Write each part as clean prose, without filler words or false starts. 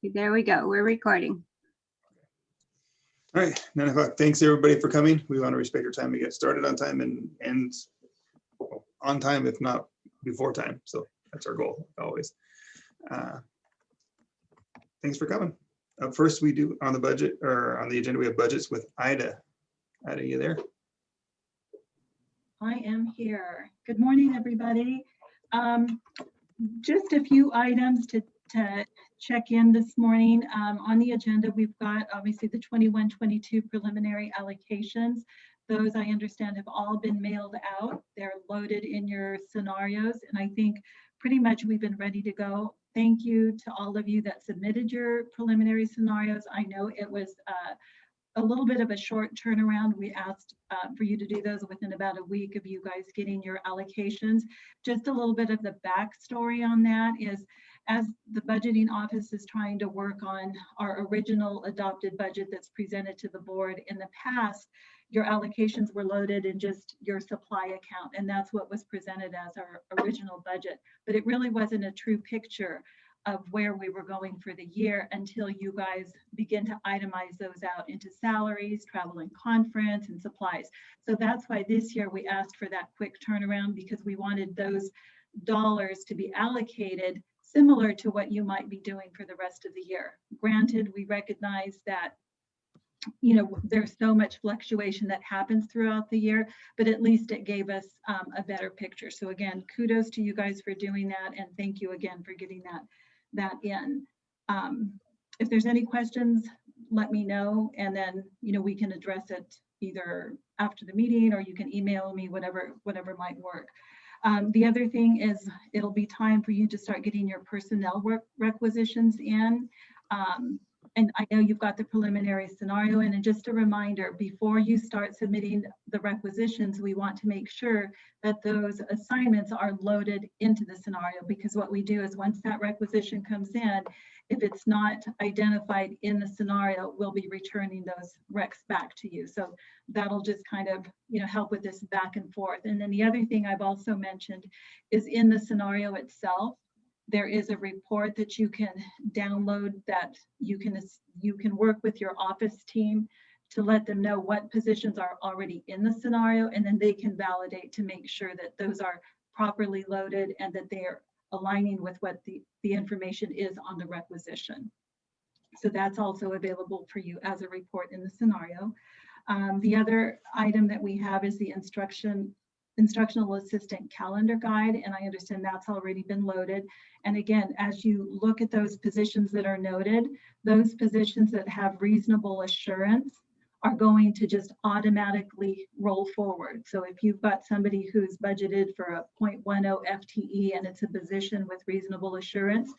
There we go. We're recording. All right, 9 o'clock. Thanks everybody for coming. We want to respect your time. We get started on time and end on time, if not before time. So that's our goal always. Thanks for coming. Up first, we do on the budget or on the agenda, we have budgets with Ida. Ida, you there? I am here. Good morning, everybody. Just a few items to check in this morning. On the agenda, we've got obviously the 21-22 preliminary allocations. Those I understand have all been mailed out. They're loaded in your scenarios, and I think pretty much we've been ready to go. Thank you to all of you that submitted your preliminary scenarios. I know it was a little bit of a short turnaround. We asked for you to do those within about a week of you guys getting your allocations. Just a little bit of the backstory on that is, as the budgeting office is trying to work on our original adopted budget that's presented to the board in the past, your allocations were loaded in just your supply account, and that's what was presented as our original budget. But it really wasn't a true picture of where we were going for the year until you guys begin to itemize those out into salaries, travel and conference, and supplies. So that's why this year we asked for that quick turnaround, because we wanted those dollars to be allocated similar to what you might be doing for the rest of the year. Granted, we recognize that there's so much fluctuation that happens throughout the year, but at least it gave us a better picture. So again, kudos to you guys for doing that, and thank you again for getting that in. If there's any questions, let me know, and then we can address it either after the meeting, or you can email me, whatever might work. The other thing is, it'll be time for you to start getting your personnel requisitions in. And I know you've got the preliminary scenario in, and just a reminder, before you start submitting the requisitions, we want to make sure that those assignments are loaded into the scenario, because what we do is once that requisition comes in, if it's not identified in the scenario, we'll be returning those recs back to you. So that'll just kind of help with this back and forth. And then the other thing I've also mentioned is, in the scenario itself, there is a report that you can download that you can work with your office team to let them know what positions are already in the scenario, and then they can validate to make sure that those are properly loaded and that they are aligning with what the information is on the requisition. So that's also available for you as a report in the scenario. The other item that we have is the instructional assistant calendar guide, and I understand that's already been loaded. And again, as you look at those positions that are noted, those positions that have reasonable assurance are going to just automatically roll forward. So if you've got somebody who's budgeted for a 0.10 FTE and it's a position with reasonable assurance,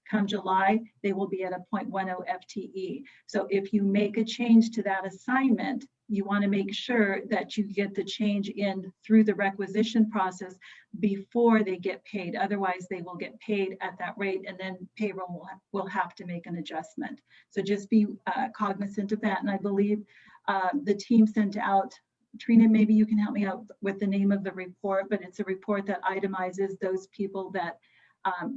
come July, they will be at a 0.10 FTE. So if you make a change to that assignment, you want to make sure that you get the change in through the requisition process before they get paid. Otherwise, they will get paid at that rate, and then payroll will have to make an adjustment. So just be cognizant of that. And I believe the team sent out, Trina, maybe you can help me out with the name of the report, but it's a report that itemizes those people that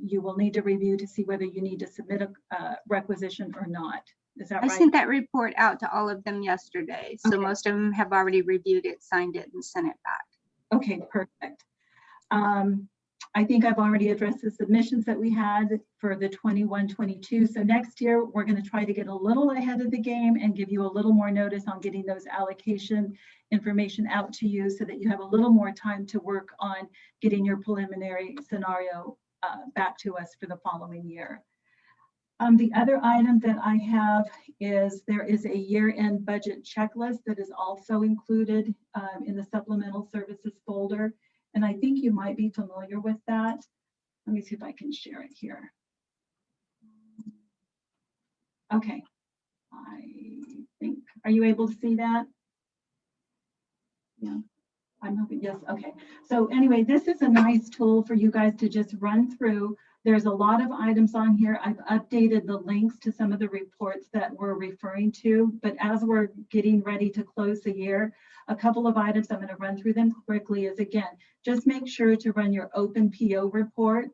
you will need to review to see whether you need to submit a requisition or not. Is that right? I sent that report out to all of them yesterday. So most of them have already reviewed it, signed it, and sent it back. Okay, perfect. I think I've already addressed the submissions that we had for the 21-22. So next year, we're going to try to get a little ahead of the game and give you a little more notice on getting those allocation information out to you, so that you have a little more time to work on getting your preliminary scenario back to us for the following year. The other item that I have is, there is a year-end budget checklist that is also included in the supplemental services folder. And I think you might be familiar with that. Let me see if I can share it here. Okay, I think, are you able to see that? Yeah, I'm hoping, yes, okay. So anyway, this is a nice tool for you guys to just run through. There's a lot of items on here. I've updated the links to some of the reports that we're referring to, but as we're getting ready to close the year, a couple of items, I'm going to run through them quickly, is again, just make sure to run your open PO report.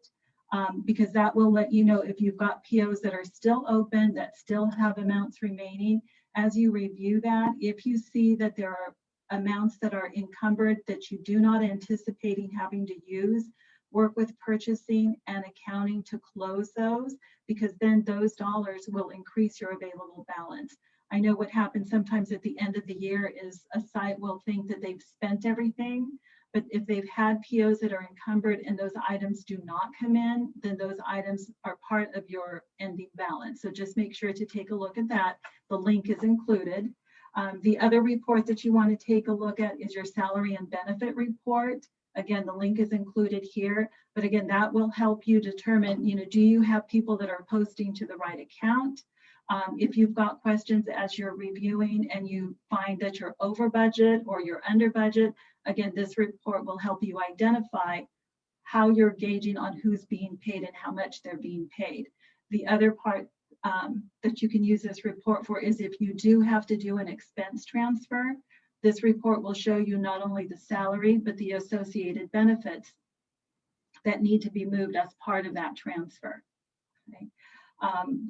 because that will let you know if you've got POs that are still open, that still have amounts remaining. As you review that, if you see that there are amounts that are encumbered that you do not anticipating having to use, work with purchasing and accounting to close those, because then those dollars will increase your available balance. I know what happens sometimes at the end of the year is a site will think that they've spent everything, but if they've had POs that are encumbered and those items do not come in, then those items are part of your ending balance. So just make sure to take a look at that. The link is included. The other report that you want to take a look at is your salary and benefit report. Again, the link is included here, but again, that will help you determine, do you have people that are posting to the right account? If you've got questions as you're reviewing and you find that you're over budget or you're under budget, again, this report will help you identify how you're gauging on who's being paid and how much they're being paid. The other part that you can use this report for is if you do have to do an expense transfer, this report will show you not only the salary, but the associated benefits that need to be moved as part of that transfer. Okay.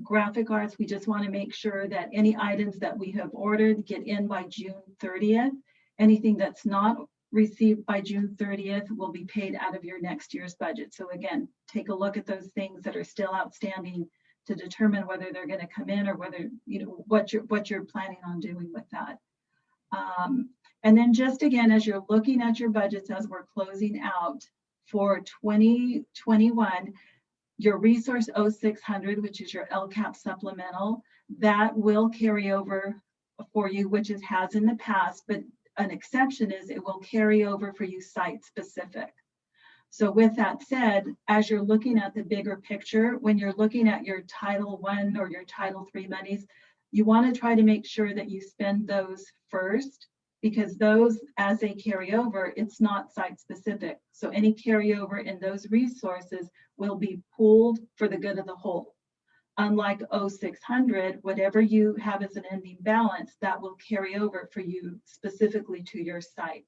Graphic arts, we just want to make sure that any items that we have ordered get in by June 30th. Anything that's not received by June 30th will be paid out of your next year's budget. So again, take a look at those things that are still outstanding to determine whether they're going to come in or whether, what you're planning on doing with that. And then just again, as you're looking at your budgets, as we're closing out for 2021, your resource 0600, which is your LCAP supplemental, that will carry over for you, which it has in the past, but an exception is it will carry over for you site specific. So with that said, as you're looking at the bigger picture, when you're looking at your Title I or your Title III monies, you want to try to make sure that you spend those first, because those, as they carry over, it's not site specific. So any carryover in those resources will be pooled for the good of the whole. Unlike 0600, whatever you have as an ending balance, that will carry over for you specifically to your site.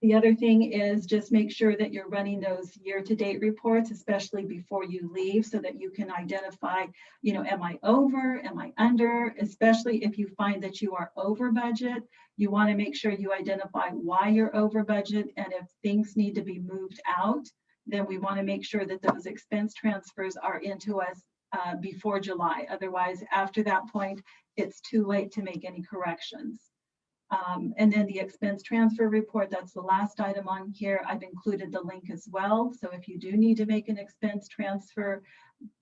The other thing is just make sure that you're running those year-to-date reports, especially before you leave, so that you can identify, am I over, am I under, especially if you find that you are over budget. You want to make sure you identify why you're over budget, and if things need to be moved out, then we want to make sure that those expense transfers are into us before July. Otherwise, after that point, it's too late to make any corrections. And then the expense transfer report, that's the last item on here. I've included the link as well. So if you do need to make an expense transfer,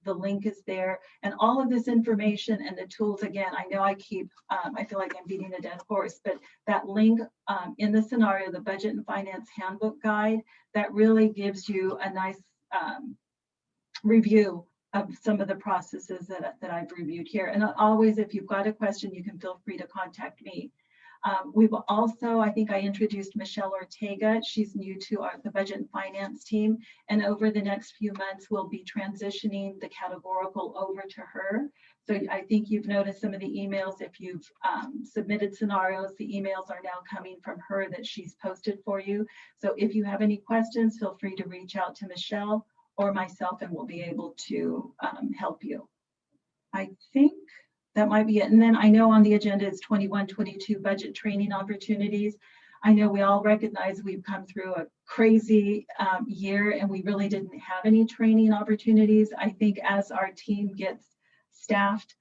the link is there. And all of this information and the tools, again, I know I feel like I'm beating a dead horse, but that link in the scenario, the Budget and Finance Handbook Guide, that really gives you a nice review of some of the processes that I've reviewed here. And always, if you've got a question, you can feel free to contact me. We will also, I think I introduced Michelle Ortega. She's new to the Budget and Finance team. And over the next few months, we'll be transitioning the categorical over to her. So I think you've noticed some of the emails. If you've submitted scenarios, the emails are now coming from her that she's posted for you. So if you have any questions, feel free to reach out to Michelle or myself, and we'll be able to help you. I think that might be it. And then I know on the agenda is 21-22 budget training opportunities. I know we all recognize we've come through a crazy year and we really didn't have any training opportunities. I think as our team gets staffed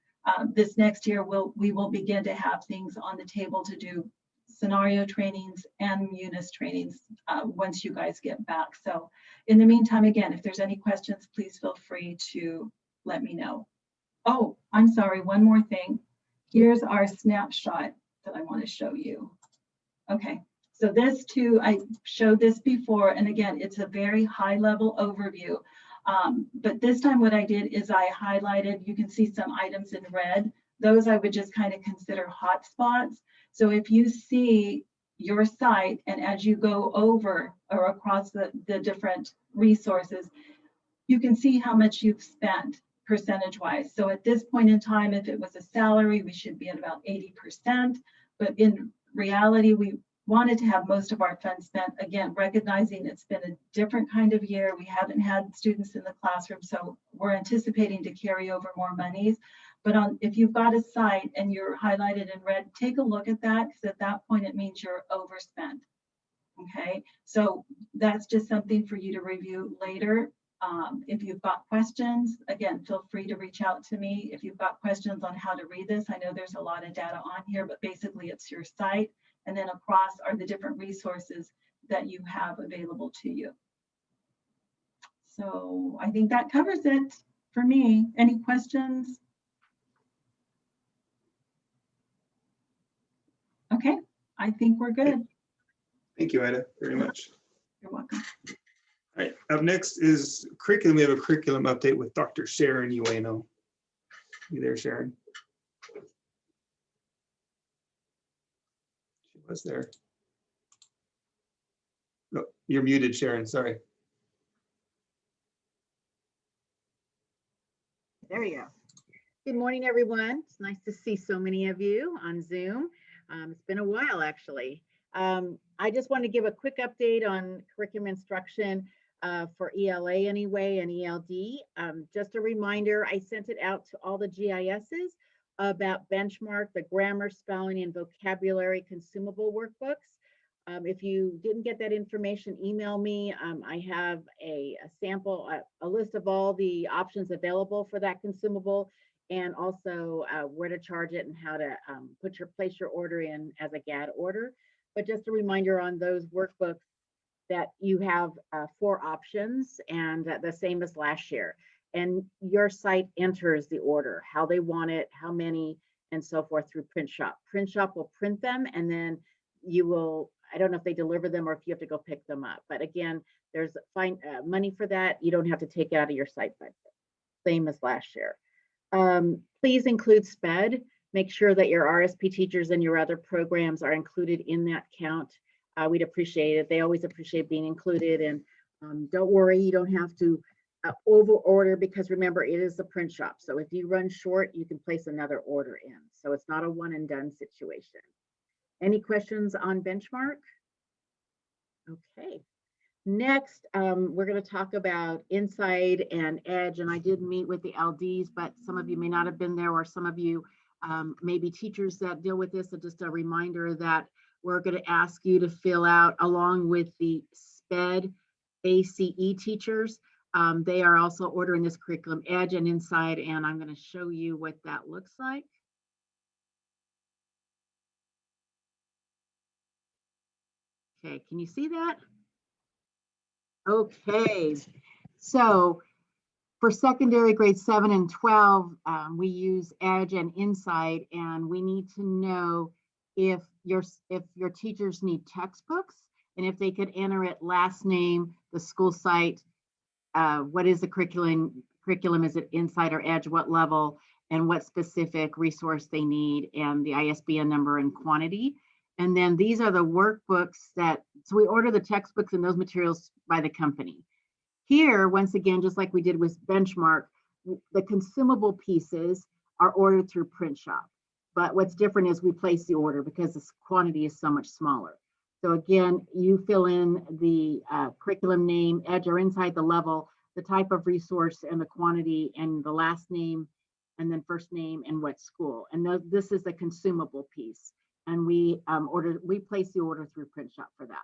this next year, we will begin to have things on the table to do scenario trainings and Munis trainings once you guys get back. So in the meantime, again, if there's any questions, please feel free to let me know. Oh, I'm sorry, one more thing. Here's our snapshot that I want to show you. Okay, so this too, I showed this before, and again, it's a very high level overview. But this time what I did is I highlighted, you can see some items in red. Those I would just kind of consider hot spots. So if you see your site and as you go over or across the different resources, you can see how much you've spent percentage-wise. So at this point in time, if it was a salary, we should be at about 80%. But in reality, wanted to have most of our funds spent, again, recognizing it's been a different kind of year. We haven't had students in the classroom, so we're anticipating to carry over more monies. But if you've got a site and you're highlighted in red, take a look at that, because at that point it means you're overspent. Okay, so that's just something for you to review later. If you've got questions, again, feel free to reach out to me. If you've got questions on how to read this, I know there's a lot of data on here, but basically it's your site, and then across are the different resources that you have available to you. So I think that covers it for me. Any questions? Okay, I think we're good. Thank you, Ida, very much. You're welcome. All right, up next is curriculum. We have a curriculum update with Dr. Sharon Ueno. You there, Sharon? She was there. No, you're muted, Sharon, sorry. There you go. Good morning, everyone. It's nice to see so many of you on Zoom. It's been a while, actually. I just want to give a quick update on curriculum instruction for ELA anyway and ELD. Just a reminder, I sent it out to all the GISs about Benchmark, the grammar, spelling, and vocabulary consumable workbooks. If you didn't get that information, email me. I have a sample, a list of all the options available for that consumable, and also where to charge it and how to place your order in as a GAD order. But just a reminder on those workbooks that you have 4 options, and the same as last year. And your site enters the order, how they want it, how many, and so forth through Print Shop. Print Shop will print them, and then you will, I don't know if they deliver them or if you have to go pick them up. But again, there's money for that. You don't have to take it out of your site budget. Same as last year. Please include SPED. Make sure that your RSP teachers and your other programs are included in that count. We'd appreciate it. They always appreciate being included. And don't worry, you don't have to over order, because remember, it is a Print Shop. So if you run short, you can place another order in. So it's not a one and done situation. Any questions on Benchmark? Okay. Next, we're going to talk about Inside and Edge. And I did meet with the LDs, but some of you may not have been there, or some of you may be teachers that deal with this. So just a reminder that we're going to ask you to fill out, along with the SPED ACE teachers. They are also ordering this curriculum, Edge and Inside, and I'm going to show you what that looks like. Okay, can you see that? Okay, so for secondary grade 7 and 12, we use Edge and Inside, and we need to know if your teachers need textbooks, and if they could enter it, last name, the school site, what is the curriculum, is it Inside or Edge, what level, and what specific resource they need, and the ISBN number and quantity. And then these are the workbooks so we order the textbooks and those materials by the company. Here, once again, just like we did with Benchmark, the consumable pieces are ordered through Print Shop. But what's different is we place the order because the quantity is so much smaller. So again, you fill in the curriculum name, Edge or Inside, the level, the type of resource and the quantity, and the last name, and then first name and what school. And this is the consumable piece. And we place the order through Print Shop for that.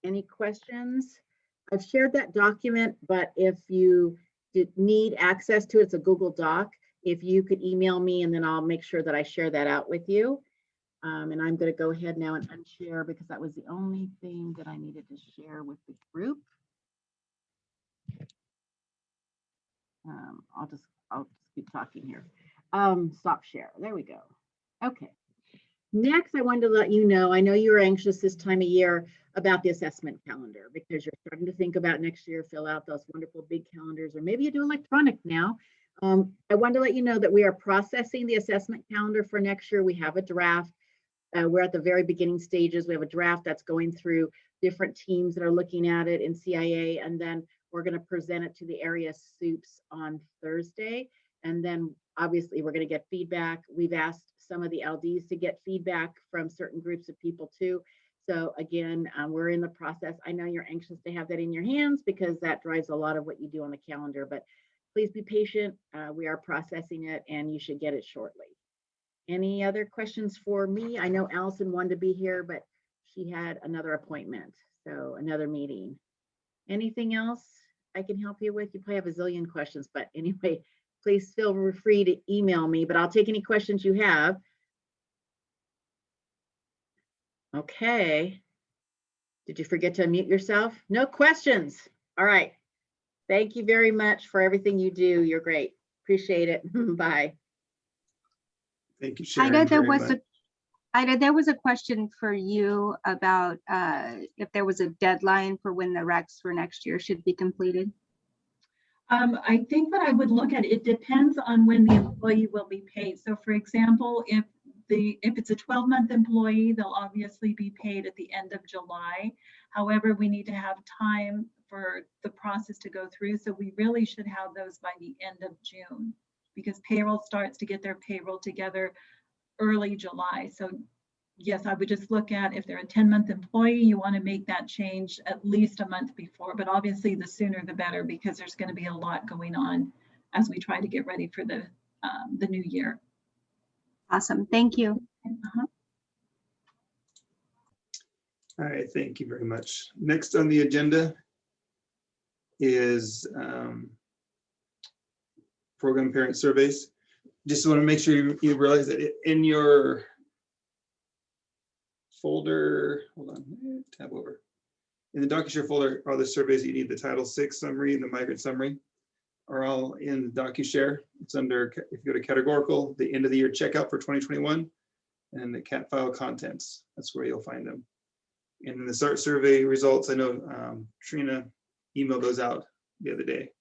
Any questions? I've shared that document, but if you need access to it, it's a Google Doc. If you could email me, and then I'll make sure that I share that out with you. And I'm going to go ahead now and unshare, because that was the only thing that I needed to share with the group. I'll just keep talking here. Stop share. There we go. Okay. Next, I wanted to let you know, I know you're anxious this time of year about the assessment calendar, because you're starting to think about next year, fill out those wonderful big calendars, or maybe you do electronic now. I wanted to let you know that we are processing the assessment calendar for next year. We have a draft. We're at the very beginning stages. We have a draft that's going through different teams that are looking at it in CIA, and then we're going to present it to the area SUPs on Thursday. And then obviously we're going to get feedback. We've asked some of the LDs to get feedback from certain groups of people too. So again, we're in the process. I know you're anxious to have that in your hands because that drives a lot of what you do on the calendar, but please be patient. We are processing it and you should get it shortly. Any other questions for me? I know Allison wanted to be here, but she had another appointment, so another meeting. Anything else I can help you with? You probably have a zillion questions, but anyway, please feel free to email me, but I'll take any questions you have. Okay. Did you forget to unmute yourself? No questions. All right. Thank you very much for everything you do. You're great. Appreciate it. Bye. Thank you, Sharon. Ida, there very was much. Ida, there was a question for you about if there was a deadline for when the recs for next year should be completed. I think what I would look at, it depends on when the employee will be paid. So for example, if it's a 12-month employee, they'll obviously be paid at the end of July. However, we need to have time for the process to go through. So we really should have those by the end of June because payroll starts to get their payroll together early July. So yes, I would just look at if they're a 10-month employee, you want to make that change at least a month before, but obviously the sooner the better because there's going to be a lot going on as we try to get ready for the new year. Awesome. Thank you. All right, thank you very much. Next on the agenda is program parent surveys. Just want to make sure you realize that in your folder, hold on, tab over. In the DocuShare folder are the surveys you need. The Title VI summary and the migrant summary are all in DocuShare. It's under, if you go to categorical, the end of the year checkout for 2021, and the CAT file contents. That's where you'll find them. And then the SART survey results, I know Trina emailed those out the other day.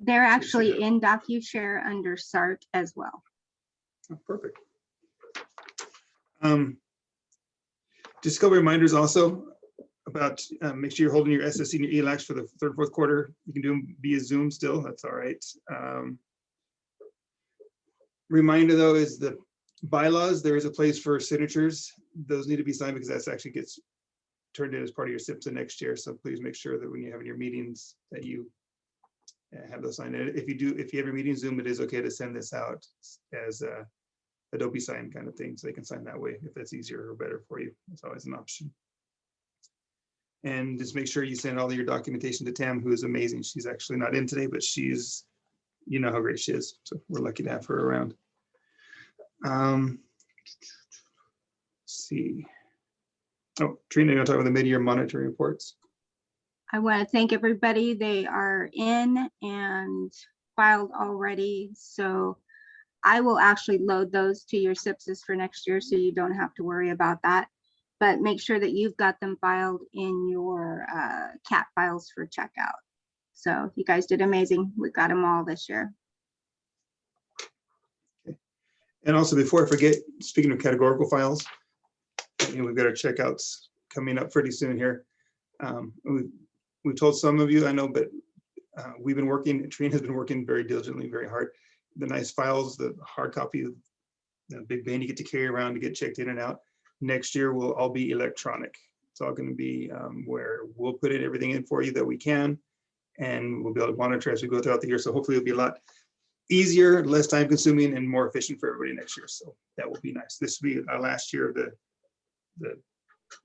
They're actually in DocuShare under SART as well. Oh, perfect. Just a couple reminders also about make sure you're holding your SSC and your ELACs for the third, fourth quarter. You can do them via Zoom still, that's all right. Reminder though is the bylaws, there is a place for signatures. Those need to be signed because that actually gets turned in as part of your SIPSA next year. So please make sure that when you have your meetings that you have those signed. If you have your meeting Zoom, it is okay to send this out as a Adobe sign kind of thing, so they can sign that way if that's easier or better for you. It's always an option. And just make sure you send all of your documentation to Tam, who is amazing. She's actually not in today, but she's, you know how great she is. So we're lucky to have her around. Let's see. Oh, Trina, you're gonna talk about the mid-year monitoring reports. I want to thank everybody. They are in and filed already. So I will actually load those to your SIPSs for next year, so you don't have to worry about that. But make sure that you've got them filed in your CAT files for checkout. So you guys did amazing. We got them all this year. Okay. And also, before I forget, speaking of categorical files, we've got our checkouts coming up pretty soon here. We've told some of you, I know, but we've been working, Trina has been working very diligently, very hard. The nice files, the hard copy of the big band you get to carry around to get checked in and out. Next year will all be electronic. It's all going to be where we'll put in everything in for you that we can, and we'll be able to monitor as we go throughout the year. So hopefully it'll be a lot easier, less time consuming, and more efficient for everybody next year. So that will be nice. This will be our last year of the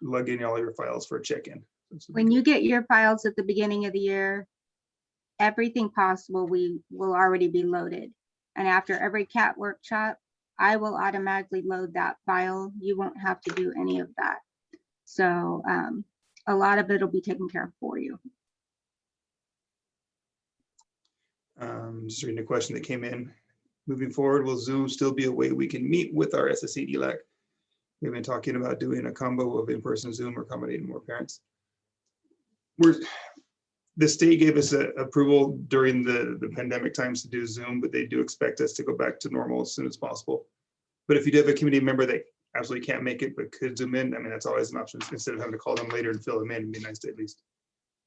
lug in all your files for a check-in. When you get your files at the beginning of the year, everything possible will already be loaded. And after every CAT workshop, I will automatically load that file. You won't have to do any of that. So a lot of it will be taken care of for you. Just reading a question that came in. Moving forward, will Zoom still be a way we can meet with our SSC ELAC? We've been talking about doing a combo of in-person Zoom or accommodating more parents. The state gave us approval during the pandemic times to do Zoom, but they do expect us to go back to normal as soon as possible. But if you do have a community member that absolutely can't make it but could Zoom in, I mean, that's always an option. Instead of having to call them later and fill them in, it'd be nice to at least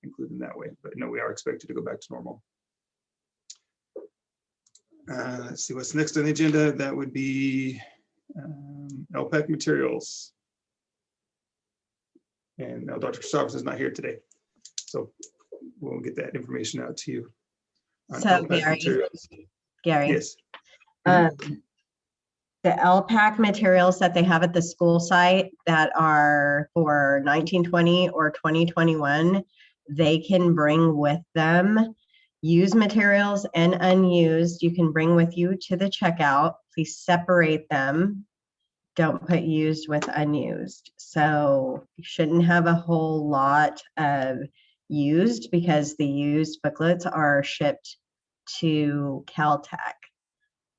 include them that way. But no, we are expected to go back to normal. Let's see what's next on the agenda. That would be LPAC materials. And now Dr. Christopherson is not here today. So we'll get that information out to you. on So, LPAC Gary. materials. Gary, Yes, the LPAC materials that they have at the school site that are for 1920 or 2021, they can bring with them used materials and unused. You can bring with you to the checkout. Please separate them. Don't put used with unused. So you shouldn't have a whole lot of used because the used booklets are shipped to Caltech.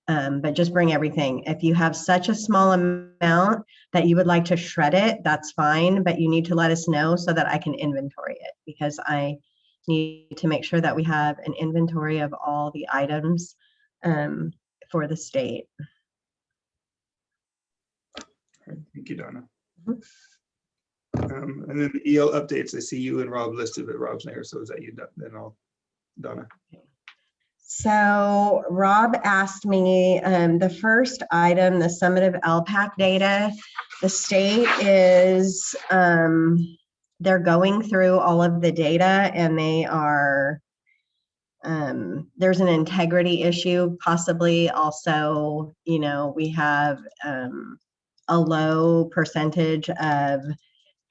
But just bring everything. If you have such a small amount that you would like to shred it, that's fine, but you need to let us know so that I can inventory it, because I need to make sure that we have an inventory of all the items for the state. thank you, Donna. Mhm. And then the EL updates, I see you and Rob listed, but Rob's not here, so is that you, then I'll, Donna? So Rob asked me, the first item, the summative LPAC data, the state is, they're going through all of the data and they are, there's an integrity issue, possibly also, you know, we have a low percentage of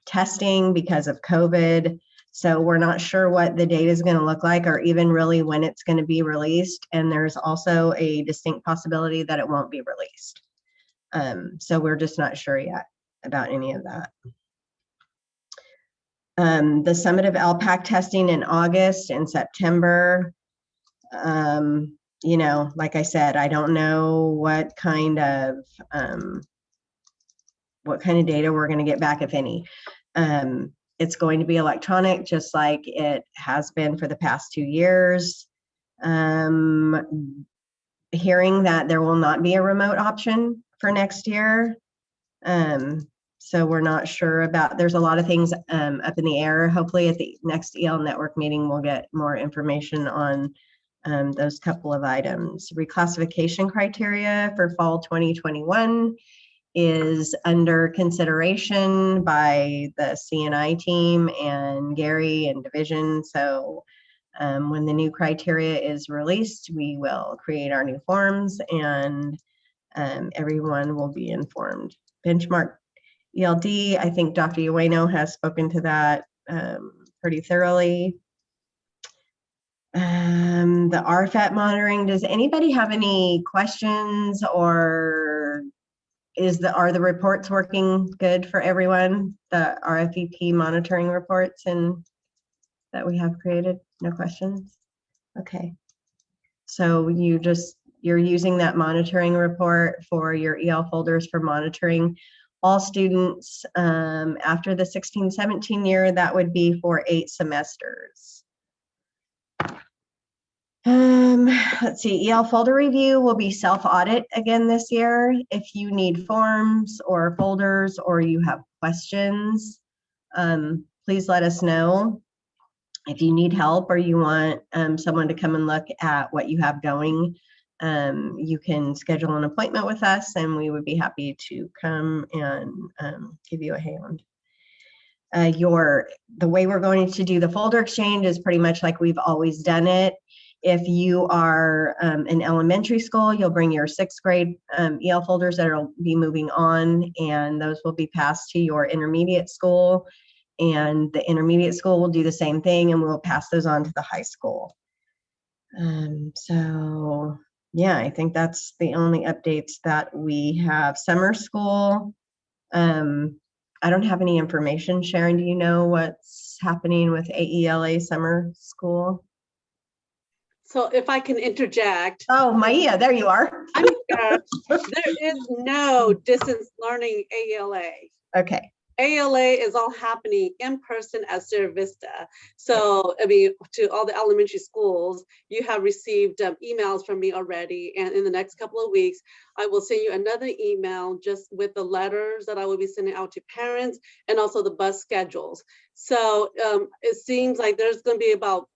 testing because of COVID. So we're not sure what the data is going to look like or even really when it's going to be released. And there's also a distinct possibility that it won't be released. So we're just not sure yet about any of that. The summative LPAC testing in August and September, you know, like I said, I don't know what kind of data we're going to get back, if any. It's going to be electronic, just like it has been for the past 2 years. Hearing that there will not be a remote option for next year. So we're not sure about, there's a lot of things up in the air. Hopefully at the next EL network meeting, we'll get more information on those couple of items. Reclassification criteria for fall 2021 is under consideration by the CNI team and Gary and division. So when the new criteria is released, we will create our new forms and everyone will be informed. Benchmark ELD, I think Dr. Ueno has spoken to that pretty thoroughly. The RFAT monitoring, does anybody have any questions, or are the reports working good for everyone? The RFEP monitoring reports and that we have created, no questions? Okay. So you're using that monitoring report for your EL folders for monitoring all students after the 16-17 year. That would be for 8 semesters. Let's see, EL folder review will be self-audit again this year. If you need forms or folders or you have questions, please let us know. If you need help or you want someone to come and look at what you have going, you can schedule an appointment with us and we would be happy to come and give you a hand. The way we're going to do the folder exchange is pretty much like we've always done it. If you are in elementary school, you'll bring your 6th grade EL folders that will be moving on, and those will be passed to your intermediate school. And the intermediate school will do the same thing, and we'll pass those on to the high school. So yeah, I think that's the only updates that we have. Summer school, I don't have any information. Sharon, do you know what's happening with AELA summer school? So if I can interject. Oh, Maya, there you are. There is no distance learning ALA. Okay. ALA is all happening in person at Sierra Vista. So, I mean, to all the elementary schools, you have received emails from me already. And in the next couple of weeks, I will send you another email just with the letters that I will be sending out to parents and also the bus schedules. So it seems like there's going to be about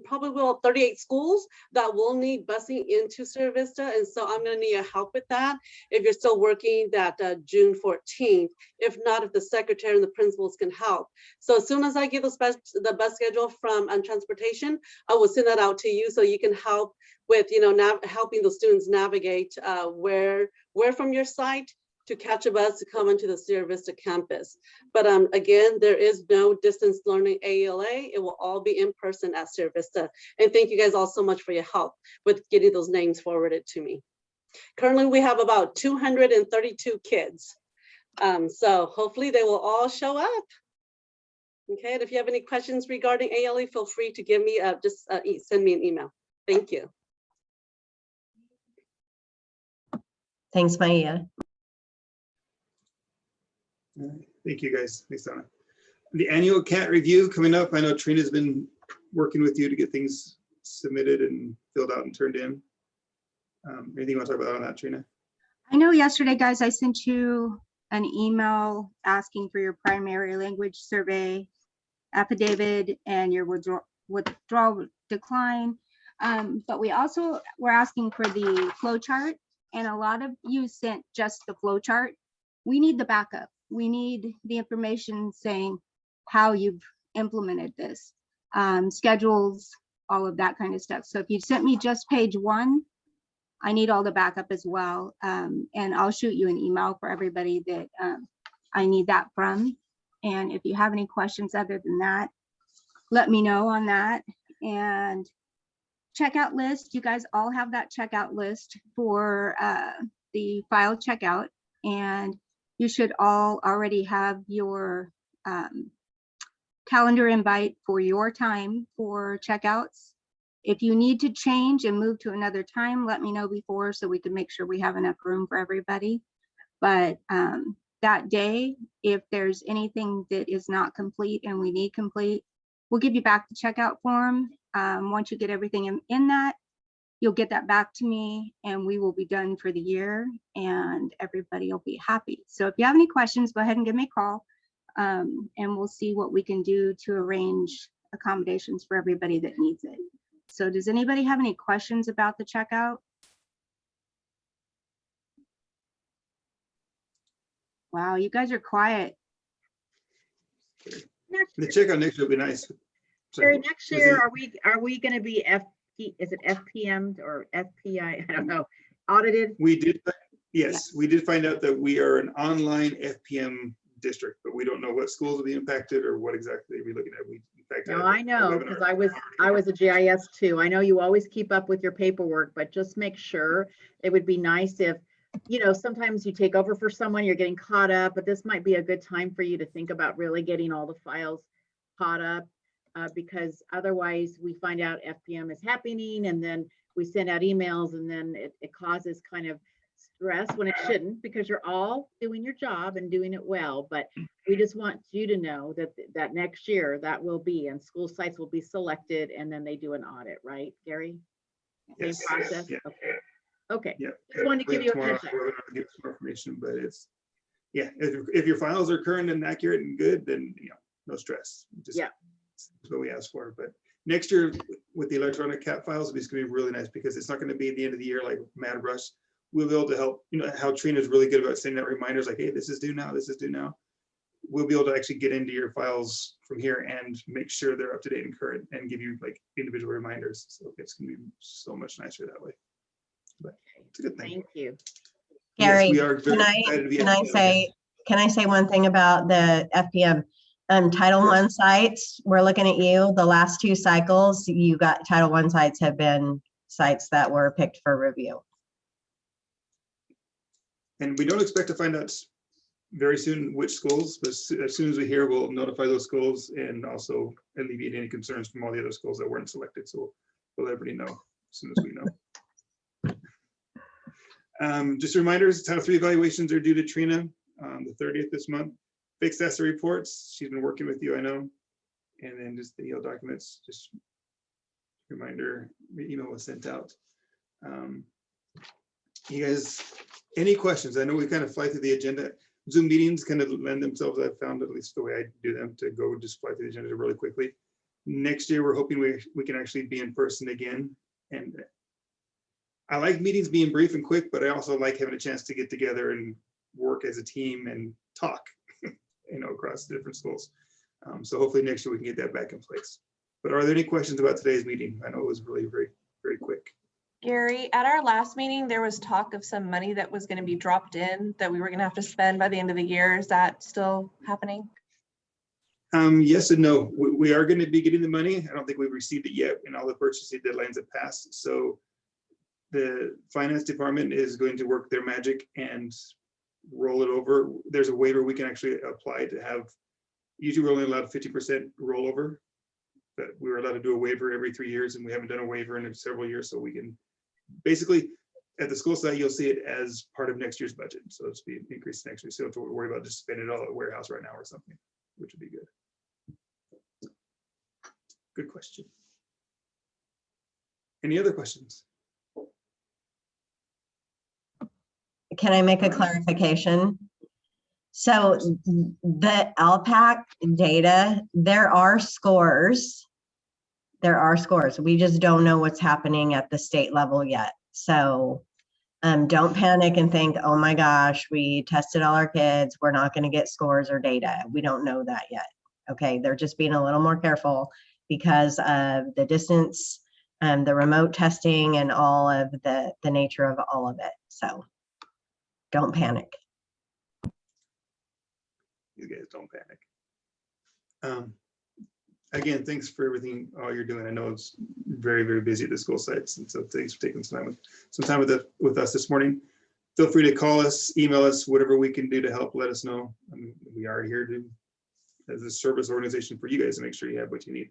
probably about 38 schools that will need busing into Sierra Vista. And so I'm going to need your help with that. If you're still working that June 14th, if not, if the secretary and the principals can help. So as soon as I get the bus schedule from transportation, I will send that out to you so you can help with, helping the students navigate where from your site to catch a bus to come into the Sierra Vista campus. But again, there is no distance learning ALA. It will all be in person at Sierra Vista. And thank you guys all so much for your help with getting those names forwarded to me. Currently, we have about 232 kids. So hopefully they will all show up. Okay, and if you have any questions regarding ALA, feel free to give me, send me an email. Thank you. Thanks, Maya. Thank you, guys. Thanks, Donna. The annual CAT review coming up. I know Trina's been working with you to get things submitted and filled out and turned in. Anything you want to talk about on that, Trina? I know yesterday, guys, I sent you an email asking for your primary language survey affidavit and your withdrawal decline. But we also were asking for the flow chart, and a lot of you sent just the flow chart. We need the backup. We need the information saying how you've implemented this, schedules, all of that kind of stuff. So if you sent me just page 1, I need all the backup as well. And I'll shoot you an email for everybody that I need that from. And if you have any questions other than that, let me know on that. And checkout list, you guys all have that checkout list for the file checkout. And you should all already have your calendar invite for your time for checkouts. If you need to change and move to another time, let me know before so we can make sure we have enough room for everybody. But that day, if there's anything that is not complete and we need complete, we'll give you back the checkout form. Once you get everything in that, you'll get that back to me and we will be done for the year and everybody will be happy. So if you have any questions, go ahead and give me a call and we'll see what we can do to arrange accommodations for everybody that needs it. So does anybody have any questions about the checkout? Wow, you guys are quiet. The checkout next year will be nice. Terry, next year, are we going to be is it FPM or FPI? I don't know. Audited? We did, yes, we did find out that we are an online FPM district, but we don't know what schools will be impacted or what exactly we're looking at. We, in fact, No, I know, because I was a GIS too. I know you always keep up with your paperwork, but just make sure. It would be nice if, sometimes you take over for someone, you're getting caught up, but this might be a good time for you to think about really getting all the files caught up. Because otherwise we find out FPM is happening and then we send out emails and then it causes kind of stress when it shouldn't, because you're all doing your job and doing it well. But we just want you to know that next year that will be, and school sites will be selected and then they do an audit, right, Gary? yes, Same process? yeah. Okay. Yeah. Just wanted to give you a heads up. We're going to give some more information, but it's, yeah, if your files are current and accurate and good, then, no stress. Just, yeah. That's what we asked for. But next year with the electronic CAT files, it's going to be really nice because it's not going to be at the end of the year like mad rush. We'll be able to help, how Trina's really good about sending out reminders like, hey, this is due now, this is due now. We'll be able to actually get into your files from here and make sure they're up to date and current and give you like individual reminders. So it's going to be so much nicer that way. But it's a good thing. Thank you. Gary, Yes, we are very excited to be can I say one thing about the FPM? Title I sites, we're looking at you. The last 2 cycles, you got Title I sites have been sites that were picked for review. And we don't expect to find out very soon which schools, but as soon as we hear, we'll notify those schools and also alleviate any concerns from all the other schools that weren't selected. So we'll let everybody know as soon as we know. Just reminders, Title III evaluations are due to Trina the 30th this month. Fixed ESSA reports, she's been working with you, I know. And then just the EL documents, just reminder, the email was sent out. You guys, any questions? I know we kind of fly through the agenda. Zoom meetings kind of lend themselves, I've found, at least the way I do them, to go just fly through the agenda really quickly. Next year, we're hoping we can actually be in person again. And I like meetings being brief and quick, but I also like having a chance to get together and work as a team and talk, across the different schools. So hopefully next year we can get that back in place. But are there any questions about today's meeting? I know it was really very, very quick. Gary, at our last meeting, there was talk of some money that was going to be dropped in that we were going to have to spend by the end of the year. Is that still happening? Yes and no. We are going to be getting the money. I don't think we've received it yet, and all the purchasing deadlines have passed. So the finance department is going to work their magic and roll it over. There's a waiver we can actually apply to have. Usually we're only allowed 50% rollover, but we were allowed to do a waiver every 3 years, and we haven't done a waiver in several years. So we can basically, at the school site, you'll see it as part of next year's budget. So it's be increased next year. So you don't have to worry about just spending it all at the warehouse right now or something, which would be good. Good question. Any other questions? Can I make a clarification? So the LPAC data, there are scores. There are scores. We just don't know what's happening at the state level yet. So don't panic and think, oh my gosh, we tested all our kids. We're not going to get scores or data. We don't know that yet. Okay, they're just being a little more careful because of the distance and the remote testing and all of the nature of all of it. So don't panic. You guys don't panic. Again, thanks for everything, all you're doing. I know it's very, very busy at the school sites. And so thanks for taking some time with us this morning. Feel free to call us, email us, whatever we can do to help, let us know. I mean, we are here as a service organization for you guys to make sure you have what you need.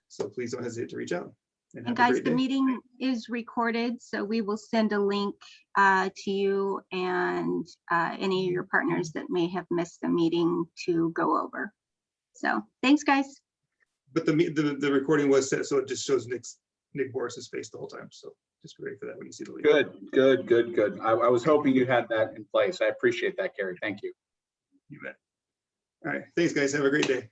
So please don't hesitate to reach out. And have a guys, great the day. meeting is recorded, so we will send a link to you and any of your partners that may have missed the meeting to go over. So thanks, guys. But the recording was set, so it just shows Nick Boris's face the whole time. So just be ready for that when you see the link. Good. I was hoping you had that in place. I appreciate that, Gary. Thank you. You bet. All right. Thanks, guys. Have a great day.